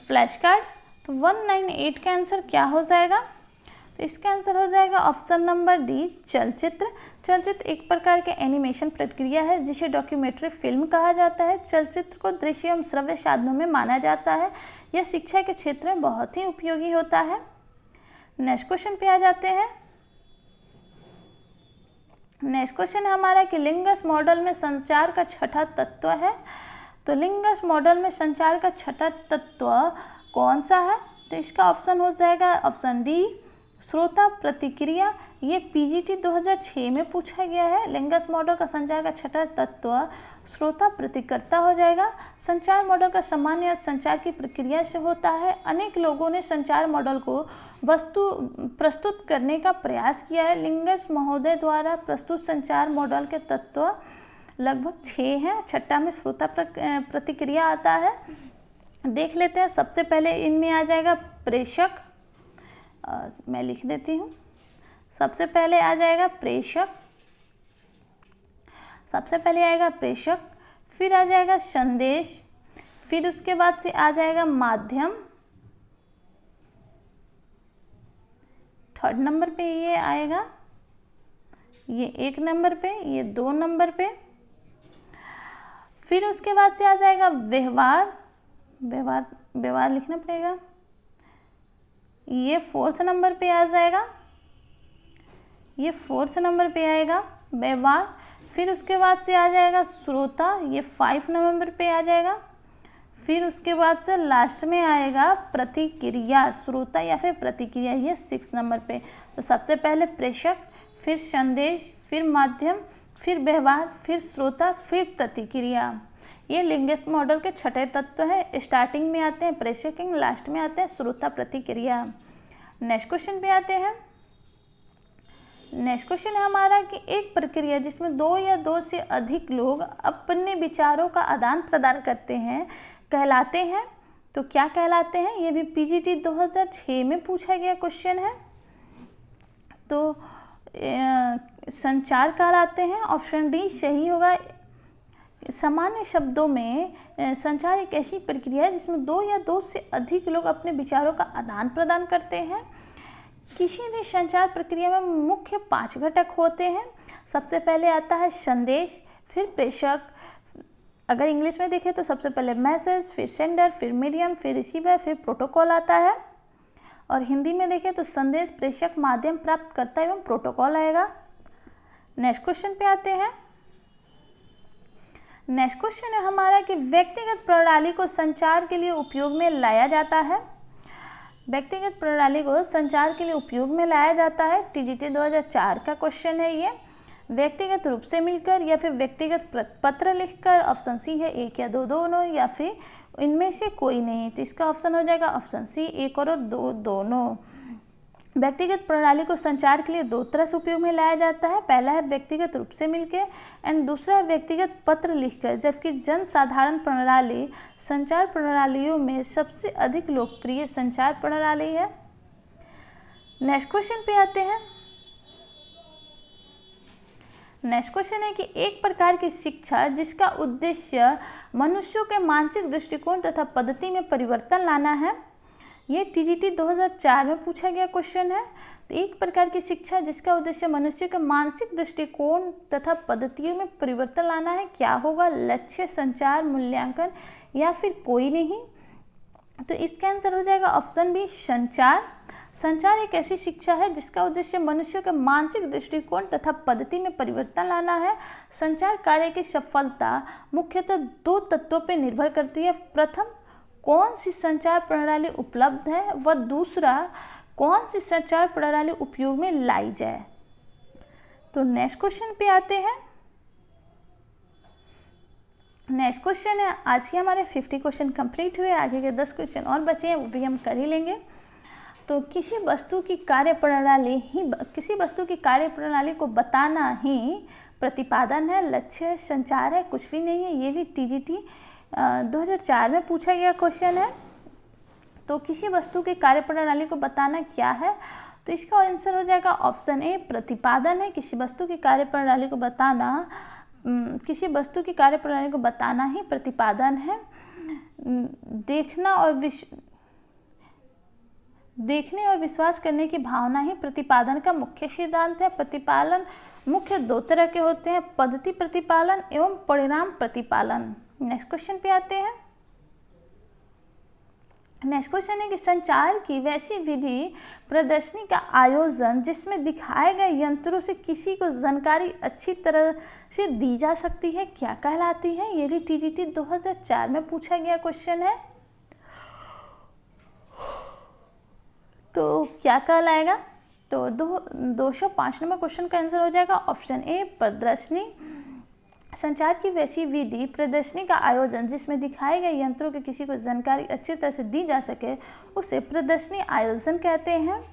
फ्लैश कार्ड। तो 198 का आंसर क्या हो जाएगा? तो इसका आंसर हो जाएगा ऑप्शन नंबर डी, चलचित्र। चलचित्र एक प्रकार के एनिमेशन प्रक्रिया है जिसे डॉक्यूमेंट्री फिल्म कहा जाता है। चलचित्र को दृश्य एवं श्रव्य साधनों में माना जाता है। यह शिक्षा के क्षेत्र में बहुत ही उपयोगी होता है। नेक्स्ट क्वेश्चन पे आ जाते हैं। नेक्स्ट क्वेश्चन है हमारा कि लिंगस मॉडल में संचार का छठा तत्व है। तो लिंगस मॉडल में संचार का छठा तत्व कौन सा है? तो इसका ऑप्शन हो जाएगा ऑप्शन डी, श्रोता प्रतिक्रिया। ये पीजीटी 2006 में पूछा गया है। लिंगस मॉडल का संचार का छठा तत्व श्रोता प्रतिकर्ता हो जाएगा। संचार मॉडल का सामान्य अर्थ संचार की प्रक्रिया से होता है। अनेक लोगों ने संचार मॉडल को वस्तु प्रस्तुत करने का प्रयास किया है। लिंगस महोदय द्वारा प्रस्तुत संचार मॉडल के तत्व लगभग 6 हैं। छठा में श्रोता प्रतिक्रिया आता है। देख लेते हैं। सबसे पहले इनमें आ जाएगा प्रेषक। मैं लिख देती हूँ। सबसे पहले आ जाएगा प्रेषक, सबसे पहले आएगा प्रेषक, फिर आ जाएगा संदेश, फिर उसके बाद से आ जाएगा माध्यम, थर्ड नंबर पे ये आएगा, ये 1 नंबर पे, ये 2 नंबर पे, फिर उसके बाद से आ जाएगा व्यवहार, व्यवहार लिखना पड़ेगा, ये 4th नंबर पे आ जाएगा, ये 4th नंबर पे आएगा व्यवहार। फिर उसके बाद से आ जाएगा श्रोता, ये 5 नंबर पे आ जाएगा। फिर उसके बाद से लास्ट में आएगा प्रतिक्रिया, श्रोता या फिर प्रतिक्रिया, ये 6 नंबर पे। तो सबसे पहले प्रेषक, फिर संदेश, फिर माध्यम, फिर व्यवहार, फिर श्रोता, फिर प्रतिक्रिया। ये लिंगस मॉडल के छठे तत्व है। स्टार्टिंग में आते हैं प्रेषक, लास्ट में आते हैं श्रोता प्रतिक्रिया। नेक्स्ट क्वेश्चन पे आते हैं। नेक्स्ट क्वेश्चन है हमारा कि एक प्रक्रिया जिसमें 2 या 2 से अधिक लोग अपने विचारों का आदान प्रदान करते हैं कहलाते हैं। तो क्या कहलाते हैं? ये भी पीजीटी 2006 में पूछा गया क्वेश्चन है। तो संचार कहलाते हैं। ऑप्शन डी सही होगा। सामान्य शब्दों में संचार एक ऐसी प्रक्रिया है जिसमें 2 या 2 से अधिक लोग अपने विचारों का आदान प्रदान करते हैं। किसी भी संचार प्रक्रिया में मुख्य 5 घटक होते हैं। सबसे पहले आता है संदेश, फिर प्रेषक, अगर इंग्लिश में देखें तो सबसे पहले मैसेज, फिर सेंडर, फिर मीडियम, फिर रिसीवर, फिर प्रोटोकॉल आता है। और हिंदी में देखें तो संदेश, प्रेषक, माध्यम, प्राप्तकर्ता एवं प्रोटोकॉल आएगा। नेक्स्ट क्वेश्चन पे आते हैं। नेक्स्ट क्वेश्चन है हमारा कि व्यक्तिगत प्रणाली को संचार के लिए उपयोग में लाया जाता है। व्यक्तिगत प्रणाली को संचार के लिए उपयोग में लाया जाता है। टीजीटी 2004 का क्वेश्चन है ये। व्यक्तिगत रूप से मिलकर या फिर व्यक्तिगत पत्र लिखकर। ऑप्शन सी है 1 या 2 दोनों, या फिर इनमें से कोई नहीं। तो इसका ऑप्शन हो जाएगा ऑप्शन सी 1 और 2 दोनों। व्यक्तिगत प्रणाली को संचार के लिए 2 तरह से उपयोग में लाया जाता है। पहला है व्यक्तिगत रूप से मिलकर एंड दूसरा है व्यक्तिगत पत्र लिखकर। जबकि जन साधारण प्रणाली संचार प्रणालियों में सबसे अधिक लोकप्रिय संचार प्रणाली है। नेक्स्ट क्वेश्चन पे आते हैं। नेक्स्ट क्वेश्चन है कि एक प्रकार की शिक्षा जिसका उद्देश्य मनुष्यों के मानसिक दृष्टिकोण तथा पद्धति में परिवर्तन लाना है। ये टीजीटी 2004 में पूछा गया क्वेश्चन है। तो एक प्रकार की शिक्षा जिसका उद्देश्य मनुष्य के मानसिक दृष्टिकोण तथा पद्धतियों में परिवर्तन लाना है, क्या होगा? लक्ष्य, संचार, मूल्यांकन या फिर कोई नहीं। तो इसका आंसर हो जाएगा ऑप्शन बी संचार। संचार एक ऐसी शिक्षा है जिसका उद्देश्य मनुष्य के मानसिक दृष्टिकोण तथा पद्धति में परिवर्तन लाना है। संचार कार्य की सफलता मुख्यतः 2 तत्वों पर निर्भर करती है। प्रथम, कौन सी संचार प्रणाली उपलब्ध है, व दूसरा कौन सी संचार प्रणाली उपयोग में लाई जाए। तो नेक्स्ट क्वेश्चन पे आते हैं। नेक्स्ट क्वेश्चन है, आज के हमारे 50 क्वेश्चन कंप्लीट हुए। आगे के 10 क्वेश्चन और बचे हैं, वो भी हम कर ही लेंगे। तो किसी वस्तु की कार्यप्रणाली को बताना ही प्रतिपादन है, लक्ष्य है, संचार है, कुछ भी नहीं है। ये भी टीजीटी 2004 में पूछा गया क्वेश्चन है। तो किसी वस्तु की कार्यप्रणाली को बताना क्या है? तो इसका आंसर हो जाएगा ऑप्शन ए, प्रतिपादन है। किसी वस्तु की कार्यप्रणाली को बताना ही प्रतिपादन है। देखने और विश्वास करने की भावना ही प्रतिपादन का मुख्य सिद्धांत है। प्रतिपादन मुख्य दो तरह के होते हैं, पद्धति प्रतिपादन एवं परिणाम प्रतिपादन। नेक्स्ट क्वेश्चन पे आते हैं। नेक्स्ट क्वेश्चन है कि संचार की वैसी विधि प्रदर्शनी का आयोजन जिसमें दिखाए गए यंत्रों से किसी को जानकारी अच्छी तरह से दी जा सकती है, क्या कहलाती है? ये भी टीजीटी 2004 में पूछा गया क्वेश्चन है। तो क्या कहलाएगा? तो 205 नंबर क्वेश्चन का आंसर हो जाएगा ऑप्शन ए, प्रदर्शनी। संचार की वैसी विधि प्रदर्शनी का आयोजन जिसमें दिखाए गए यंत्रों के किसी को जानकारी अच्छी तरह से दी जा सके, उसे प्रदर्शनी आयोजन कहते हैं।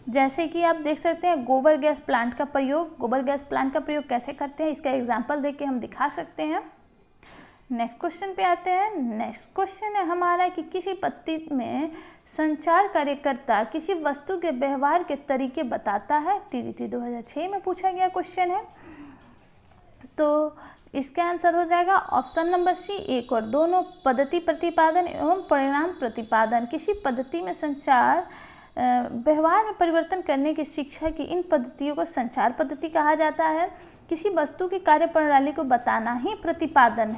जैसे कि आप देख सकते हैं गोबर गैस प्लांट का प्रयोग कैसे करते हैं, इसका एग्जाम्पल देके हम दिखा सकते हैं। नेक्स्ट क्वेश्चन पे आते हैं। नेक्स्ट क्वेश्चन है हमारा कि किसी पद्धति में संचार कार्यकर्ता किसी वस्तु के व्यवहार के तरीके बताता है। टीजीटी 2006 में पूछा गया क्वेश्चन है। तो इसका आंसर हो जाएगा ऑप्शन नंबर सी, एक और दोनों, पद्धति प्रतिपादन एवं परिणाम प्रतिपादन। किसी पद्धति में संचार व्यवहार में परिवर्तन करने की शिक्षा की इन पद्धतियों को संचार पद्धति कहा जाता है। किसी वस्तु की कार्यप्रणाली को बताना ही प्रतिपादन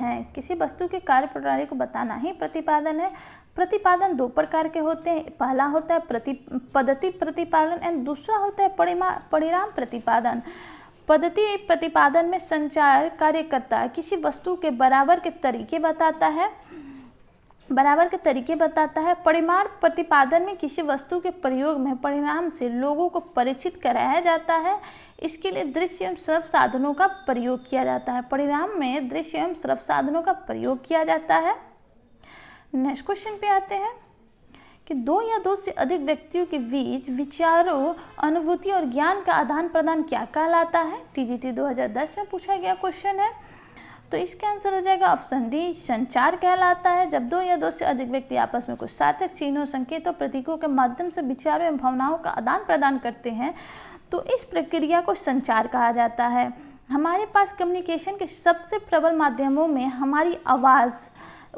है। प्रतिपादन दो प्रकार के होते हैं। पहला होता है पद्धति प्रतिपादन एंड दूसरा होता है परिणाम प्रतिपादन। पद्धति प्रतिपादन में संचार कार्यकर्ता किसी वस्तु के बराबर के तरीके बताता है। परिमाण प्रतिपादन में किसी वस्तु के प्रयोग में परिणाम से लोगों को परिचित कराया जाता है। इसके लिए दृश्य एवं श्रव्य साधनों का प्रयोग किया जाता है। परिणाम में दृश्य एवं श्रव्य साधनों का प्रयोग किया जाता है। नेक्स्ट क्वेश्चन पे आते हैं कि दो या दो से अधिक व्यक्तियों के बीच विचारों, अनुभूति और ज्ञान का आदान प्रदान क्या कहलाता है? टीजीटी 2010 में पूछा गया क्वेश्चन है। तो इसका आंसर हो जाएगा ऑप्शन डी, संचार कहलाता है। जब दो या दो से अधिक व्यक्ति आपस में कुछ सार्थक चिन्हों, संकेतों, प्रतीकों के माध्यम से विचारों एवं भावनाओं का आदान प्रदान करते हैं तो इस प्रक्रिया को संचार कहा जाता है। हमारे पास कम्युनिकेशन के सबसे प्रबल माध्यमों में हमारी आवाज़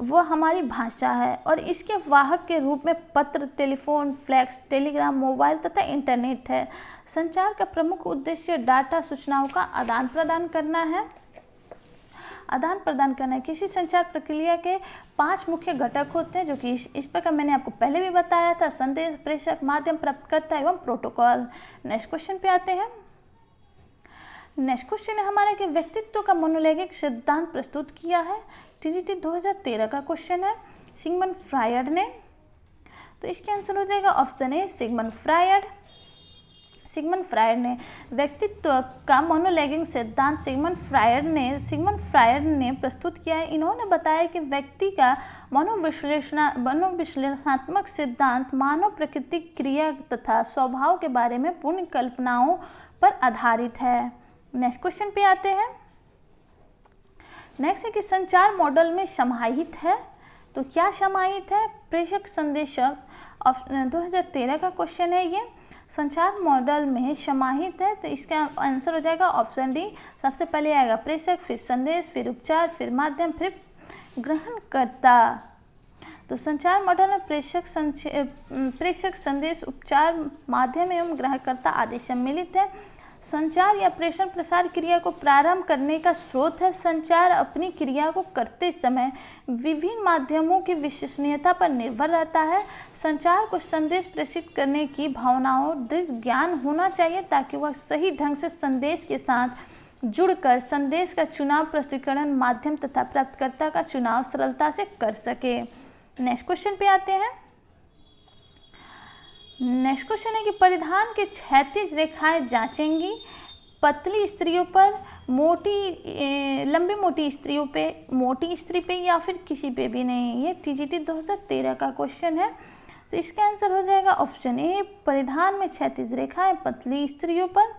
वो हमारी भाषा है और इसके वाहक के रूप में पत्र, टेलीफोन, फैक्स, टेलीग्राम, मोबाइल तथा इंटरनेट है। संचार का प्रमुख उद्देश्य डाटा, सूचनाओं का आदान प्रदान करना है। किसी संचार प्रक्रिया के 5 मुख्य घटक होते हैं जो कि इस प्रकार मैंने आपको पहले भी बताया था: संदेश, प्रेषक, माध्यम, प्राप्तकर्ता एवं प्रोटोकॉल। नेक्स्ट क्वेश्चन पे आते हैं। नेक्स्ट क्वेश्चन है हमारा कि व्यक्तित्व का मनोलैंगिक सिद्धांत प्रस्तुत किया है। टीजीटी 2013 का क्वेश्चन है, सिगमंड फ्रायड ने। तो इसके आंसर हो जाएगा ऑप्शन ए, सिगमंड फ्रायड ने व्यक्तित्व का मनोलैंगिक सिद्धांत सिगमंड फ्रायड ने प्रस्तुत किया है। इन्होंने बताया कि व्यक्ति का मनोविश्लेषणात्मक सिद्धांत मानव प्रकृति, क्रिया तथा स्वभाव के बारे में पूर्ण कल्पनाओं पर आधारित है। नेक्स्ट क्वेश्चन पे आते हैं। नेक्स्ट है कि संचार मॉडल में समाहित है। तो क्या समाहित है? प्रेषक संदेशक। 2013 का क्वेश्चन है ये। संचार मॉडल में समाहित है तो इसका आंसर हो जाएगा ऑप्शन डी। सबसे पहले आएगा प्रेषक, फिर संदेश, फिर उपचार, फिर माध्यम, फिर ग्रहणकर्ता। तो संचार मॉडल में प्रेषक, संदेश, उपचार, माध्यम एवं ग्रहणकर्ता आदि सम्मिलित है। संचार या प्रेषण प्रसार क्रिया को प्रारंभ करने का स्रोत है। संचार अपनी क्रिया को करते समय विभिन्न माध्यमों की विश्वसनीयता पर निर्भर रहता है। संचार को संदेश प्रेषित करने की भावनाओं, दृढ़ ज्ञान होना चाहिए ताकि वह सही ढंग से संदेश के साथ जुड़कर संदेश का चुनाव, प्रस्तुतीकरण, माध्यम तथा प्राप्तकर्ता का चुनाव सरलता से कर सके। नेक्स्ट क्वेश्चन पे आते हैं। नेक्स्ट क्वेश्चन है कि परिधान के क्षैतिज रेखाएं जांचेंगी। पतली स्त्रियों पर, लंबी मोटी स्त्रियों पे, मोटी स्त्री पे, या फिर किसी पे भी नहीं। ये टीजीटी 2013 का क्वेश्चन है। तो इसका आंसर हो जाएगा ऑप्शन ए, परिधान में क्षैतिज रेखाएं पतली स्त्रियों पर,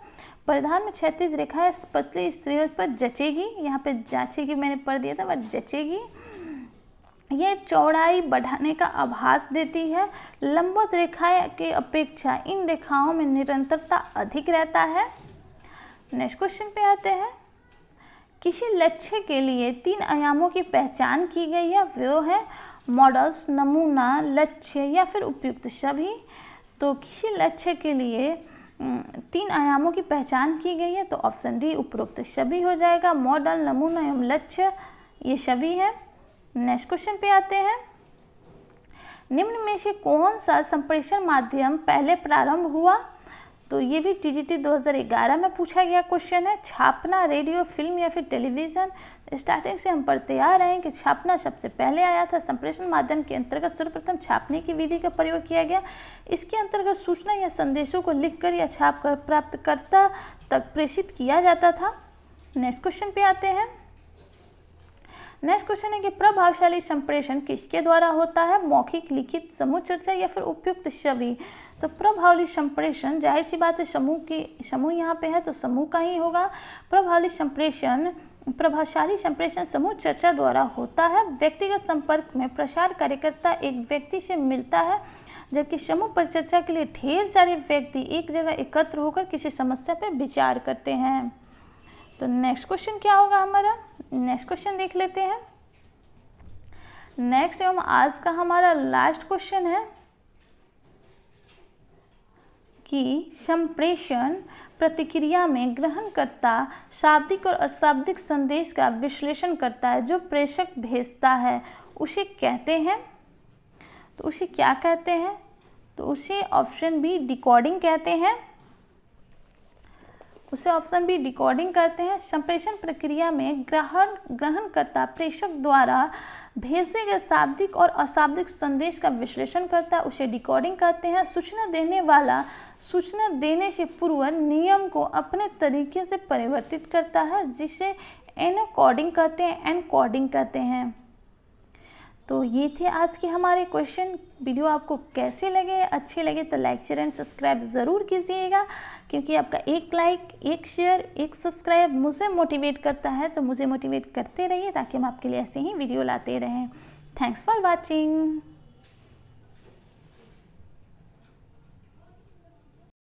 परिधान में क्षैतिज रेखाएं पतली स्त्रियों पर जचेगी, यहाँ पे जांचेगी मैंने पढ़ दिया था, बट जचेगी। ये चौड़ाई बढ़ाने का आभास देती है। लंबवत रेखाएं की अपेक्षा इन रेखाओं में निरंतरता अधिक रहता है। नेक्स्ट क्वेश्चन पे आते हैं। किसी लक्ष्य के लिए 3 आयामों की पहचान की गई है, वो है मॉडल्स, नमूना, लक्ष्य या फिर उपयुक्त सभी। तो किसी लक्ष्य के लिए 3 आयामों की पहचान की गई है, तो ऑप्शन डी उपरोक्त सभी हो जाएगा। मॉडल, नमूना एवं लक्ष्य ये सभी है। नेक्स्ट क्वेश्चन पे आते हैं। निम्न में से कौन सा संप्रेषण माध्यम पहले प्रारंभ हुआ? तो ये भी टीजीटी 2011 में पूछा गया क्वेश्चन है। छापना, रेडियो, फिल्म या फिर टेलीविज़न। स्टार्टिंग से हम पढ़ते आ रहे हैं कि छापना सबसे पहले आया था। संप्रेषण माध्यम के अंतर्गत सर्वप्रथम छापने की विधि का प्रयोग किया गया। इसके अंतर्गत सूचना या संदेशों को लिखकर या छापकर प्राप्तकर्ता तक प्रेषित किया जाता था। नेक्स्ट क्वेश्चन पे आते हैं। नेक्स्ट क्वेश्चन है कि प्रभावशाली संप्रेषण किसके द्वारा होता है? मौखिक, लिखित, समूह चर्चा या फिर उपयुक्त सभी। तो प्रभावशाली संप्रेषण, जाहिर सी बात है समूह यहाँ पे है तो समूह का ही होगा। प्रभावशाली संप्रेषण समूह चर्चा द्वारा होता है। व्यक्तिगत संपर्क में प्रसार कार्यकर्ता एक व्यक्ति से मिलता है, जबकि समूह पर चर्चा के लिए ढेर सारे व्यक्ति एक जगह एकत्र होकर किसी समस्या पर विचार करते हैं। तो नेक्स्ट क्वेश्चन क्या होगा हमारा? नेक्स्ट क्वेश्चन देख लेते हैं। नेक्स्ट एवं आज का हमारा लास्ट क्वेश्चन है कि संप्रेषण प्रतिक्रिया में ग्रहणकर्ता शाब्दिक और अशाब्दिक संदेश का विश्लेषण करता है। जो प्रेषक भेजता है उसे कहते हैं, तो उसे क्या कहते हैं? तो उसे ऑप्शन बी डिकोडिंग कहते हैं। उसे ऑप्शन बी डिकोडिंग करते हैं। संप्रेषण प्रक्रिया में ग्रहणकर्ता प्रेषक द्वारा भेजे गए शाब्दिक और अशाब्दिक संदेश का विश्लेषण करता है, उसे डिकोडिंग कहते हैं। सूचना देने वाला सूचना देने से पूर्व नियम को अपने तरीके से परिवर्तित करता है, जिसे एनकोडिंग कहते हैं, एनकोडिंग कहते हैं। तो ये थे आज के हमारे क्वेश्चन। वीडियो आपको कैसे लगे? अच्छे लगे तो लाइक, शेयर एंड सब्सक्राइब ज़रूर कीजिएगा, क्योंकि आपका एक लाइक, एक शेयर, एक सब्सक्राइब मुझे मोटिवेट करता है। तो मुझे मोटिवेट करते रहिए ताकि हम आपके लिए ऐसे ही वीडियो लाते रहें। Thanks for watching.